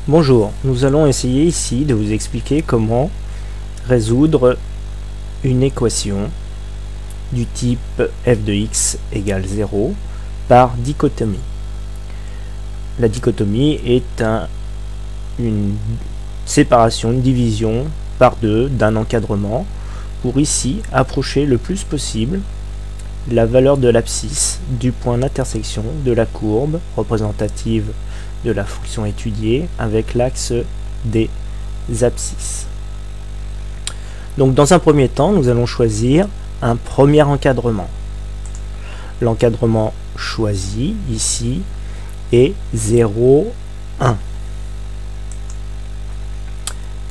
Bonjour, nous allons essayer ici de vous expliquer comment résoudre une équation du type f de x égale 0 par dichotomie. La dichotomie est une séparation, une division par deux d'un encadrement pour ici approcher le plus possible la valeur de l'abscisse du point d'intersection de la courbe représentative de la fonction étudiée avec l'axe des abscisses. Donc dans un premier temps, nous allons choisir un premier encadrement. L'encadrement choisi ici est 0, 1.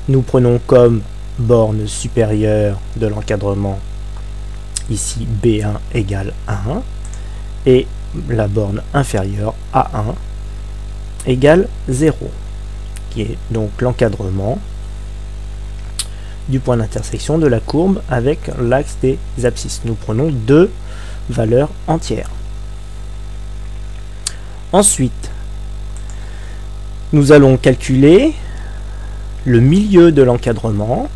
Nous prenons comme borne supérieure de l'encadrement ici B1 égale 1 et la borne inférieure A1 égale 0, qui est donc l'encadrement du point d'intersection de la courbe avec l'axe des abscisses. Nous prenons deux valeurs entières. Ensuite, nous allons calculer le milieu de l'encadrement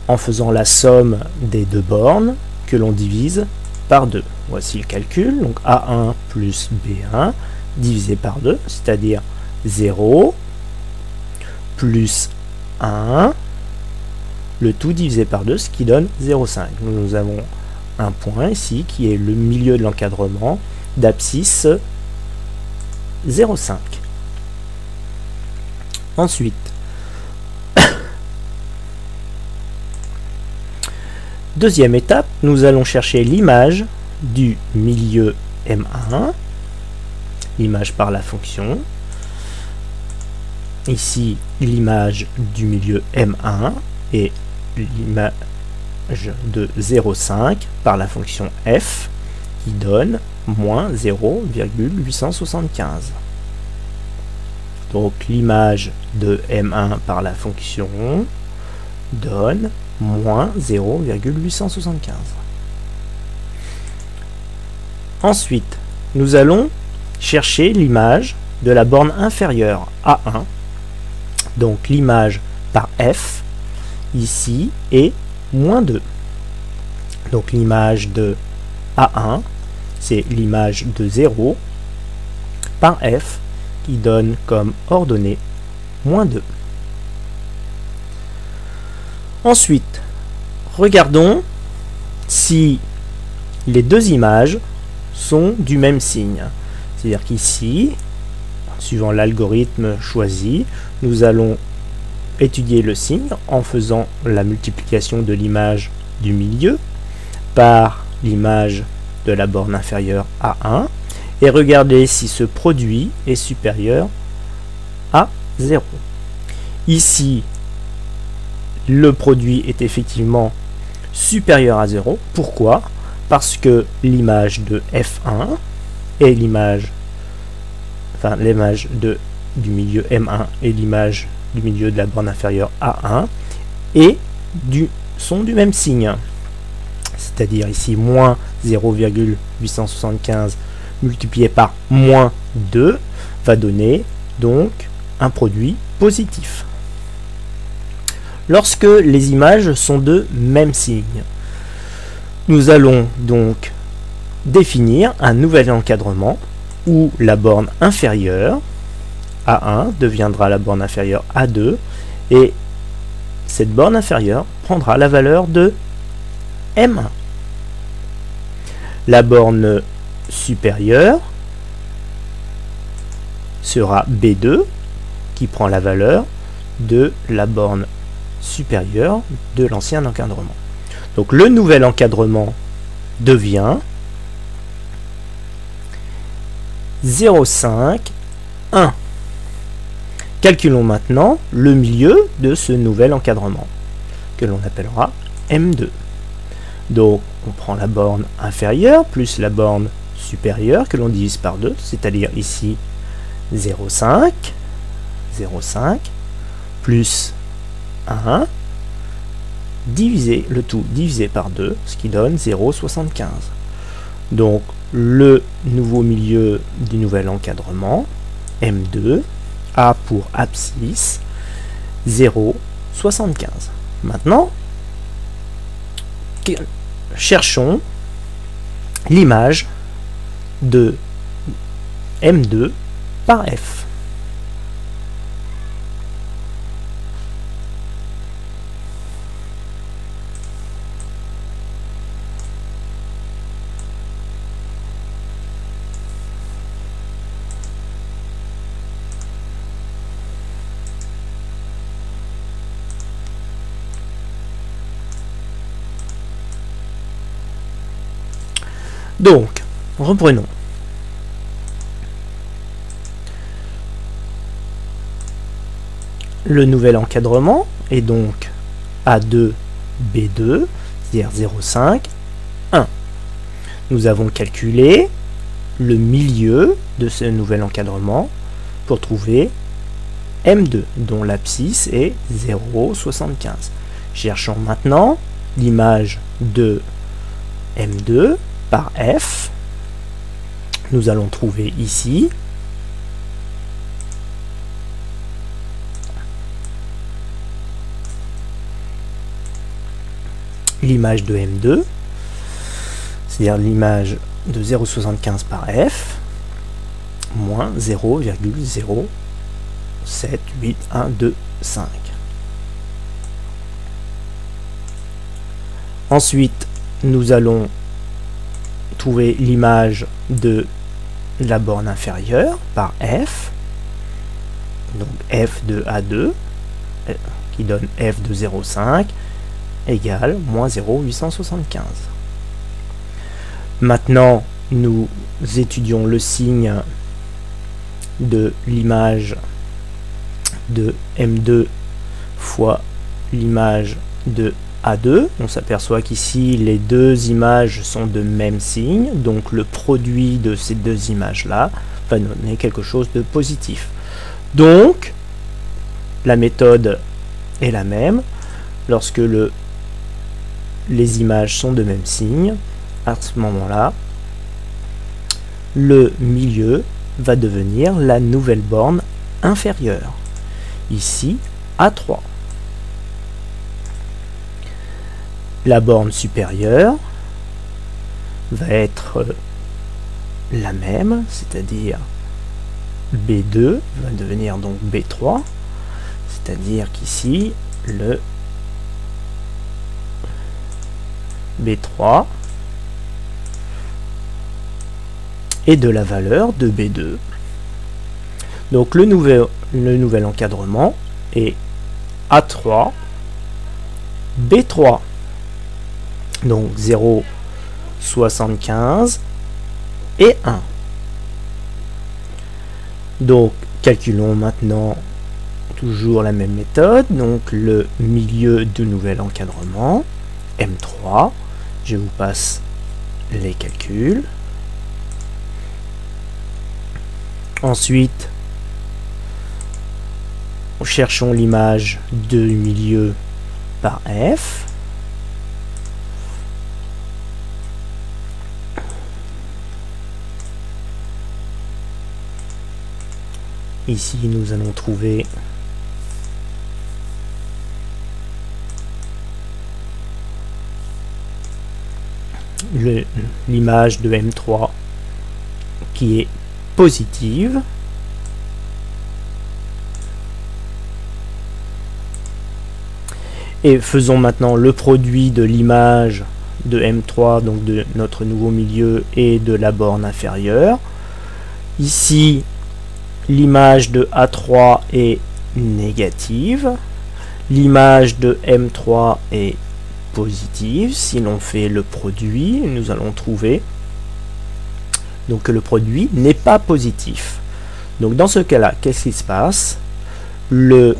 en faisant la somme des deux bornes que l'on divise par 2. Voici le calcul, donc A1 plus B1 divisé par 2, c'est-à-dire 0 plus 1, le tout divisé par 2, ce qui donne 0,5. Nous avons un point ici qui est le milieu de l'encadrement d'abscisse 0,5. Ensuite, deuxième étape, nous allons chercher l'image du milieu M1, l'image par la fonction. Ici, l'image du milieu M1 et l'image de 0,5 par la fonction f qui donne moins 0,875. Donc l'image de M1 par la fonction donne moins 0,875. Ensuite, nous allons chercher l'image de la borne inférieure A1. Donc l'image par f ici est moins 2. Donc l'image de A1, c'est l'image de 0 par f qui donne comme ordonnée moins 2. Ensuite, regardons si les deux images sont du même signe. C'est-à-dire qu'ici, suivant l'algorithme choisi, nous allons étudier le signe en faisant la multiplication de l'image du milieu par l'image de la borne inférieure A1 et regarder si ce produit est supérieur à 0. Ici, le produit est effectivement supérieur à 0. Pourquoi? Parce que l'image de F1 et l'image du milieu M1 et l'image du milieu de la borne inférieure A1 sont du même signe. C'est-à-dire ici moins 0,875 multiplié par moins 2 va donner donc un produit positif. Lorsque les images sont de même signe, nous allons donc définir un nouvel encadrement où la borne inférieure A1 deviendra la borne inférieure A2 et cette borne inférieure prendra la valeur de M1. La borne supérieure sera B2 qui prend la valeur de la borne supérieure de l'ancien encadrement. Donc le nouvel encadrement devient 0,5, 1. Calculons maintenant le milieu de ce nouvel encadrement, que l'on appellera M2. Donc, on prend la borne inférieure plus la borne supérieure que l'on divise par 2, c'est-à-dire ici 0,5, 0,5, plus 1, le tout divisé par 2, ce qui donne 0,75. Donc, le nouveau milieu du nouvel encadrement, M2, A pour abscisse, 0,75. Maintenant, cherchons l'image de M2 par F. Donc, reprenons. Le nouvel encadrement est donc A2, B2, c'est-à-dire 0,5, 1. Nous avons calculé le milieu de ce nouvel encadrement pour trouver M2, dont l'abscisse est 0,75. Cherchons maintenant l'image de M2 par F. Nous allons trouver ici l'image de M2, c'est-à-dire l'image de 0,75 par F, moins 0,07812,5. Ensuite, nous allons trouver l'image de la borne inférieure par F, donc F de A2, qui donne F de 0,5, égale moins 0,875. Maintenant, nous étudions le signe de l'image de M2 fois l'image de A2. On s'aperçoit qu'ici, les deux images sont de même signe, donc le produit de ces deux images-là va donner quelque chose de positif. Donc, la méthode est la même. Lorsque les images sont de même signe, à ce moment-là, le milieu va devenir la nouvelle borne inférieure. Ici, A3. La borne supérieure va être la même, c'est-à-dire B2 va devenir donc B3, c'est-à-dire qu'ici, le B3 est de la valeur de B2. Donc le nouvel encadrement est A3, B3. Donc 0,75 et 1. Donc calculons maintenant toujours la même méthode. Donc le milieu du nouvel encadrement, M3. Je vous passe les calculs. Ensuite, cherchons l'image du milieu par F. Ici, nous allons trouver l'image de M3 qui est positive. Et faisons maintenant le produit de l'image de M3, donc de notre nouveau milieu, et de la borne inférieure. Ici, l'image de A3 est négative, l'image de M3 est positive. Si l'on fait le produit, nous allons trouver donc que le produit n'est pas positif. Donc dans ce cas-là, qu'est-ce qui se passe? Le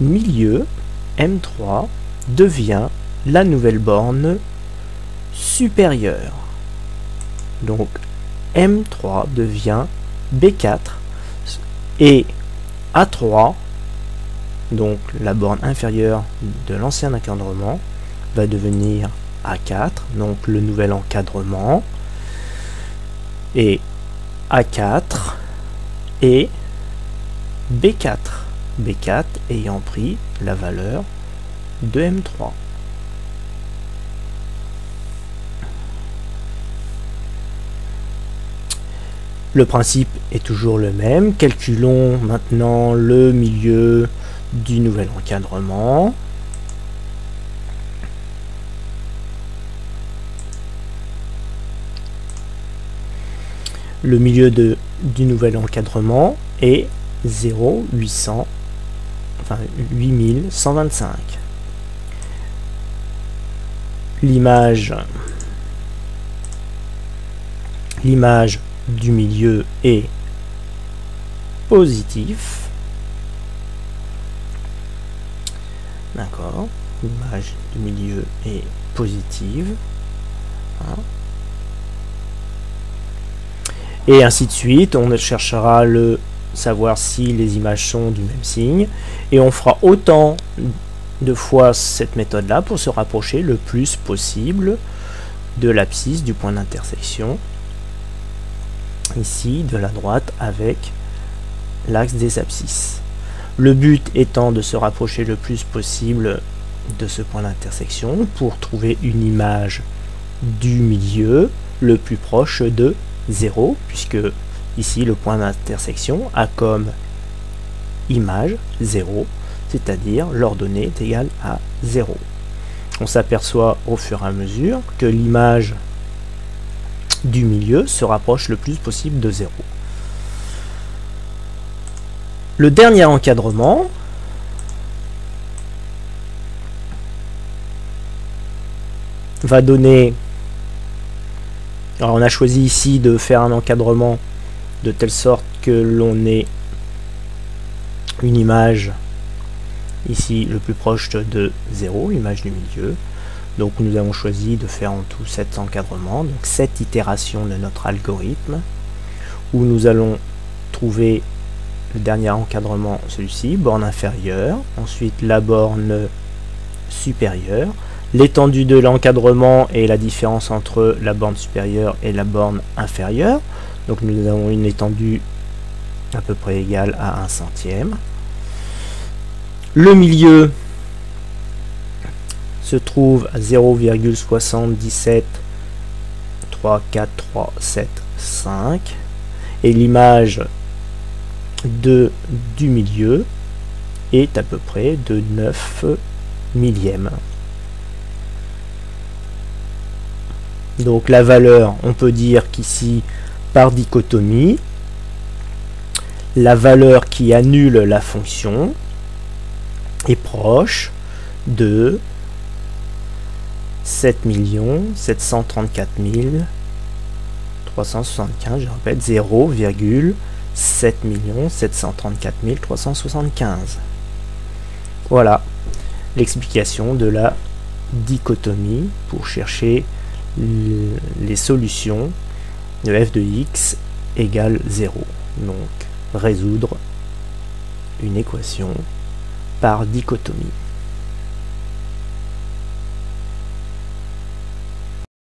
milieu M3 devient la nouvelle borne supérieure. Donc M3 devient B4 et A3, donc la borne inférieure de l'ancien encadrement, va devenir A4, donc le nouvel encadrement, et A4 et B4. B4 ayant pris la valeur de M3. Le principe est toujours le même. Calculons maintenant le milieu du nouvel encadrement. Le milieu du nouvel encadrement est 8125. L'image du milieu est positif. D'accord. L'image du milieu est positive. Hein. Et ainsi de suite. On cherchera savoir si les images sont du même signe. Et on fera autant de fois cette méthode-là pour se rapprocher le plus possible de l'abscisse du point d'intersection. Ici, de la droite, avec l'axe des abscisses. Le but étant de se rapprocher le plus possible de ce point d'intersection pour trouver une image du milieu le plus proche de 0, puisque ici le point d'intersection a comme image 0, c'est-à-dire l'ordonnée est égale à 0. On s'aperçoit au fur et à mesure que l'image du milieu se rapproche le plus possible de 0. Le dernier encadrement va donner... Alors on a choisi ici de faire un encadrement de telle sorte que l'on ait une image ici le plus proche de 0, image du milieu. Donc nous avons choisi de faire en tout 7 encadrements, donc 7 itérations de notre algorithme, où nous allons trouver le dernier encadrement, celui-ci, borne inférieure, ensuite la borne supérieure, l'étendue de l'encadrement et la différence entre la borne supérieure et la borne inférieure. Donc nous avons une étendue à peu près égale à 1/100. Le milieu se trouve à 0,737434775 et l'image du milieu est à peu près de 9 millièmes. Donc la valeur, on peut dire qu'ici, par dichotomie, la valeur qui annule la fonction est proche de 7 734 375, je répète, 0,7 734 375. Voilà l'explication de la dichotomie pour chercher les solutions de f de x égale 0. Donc résoudre une équation par dichotomie.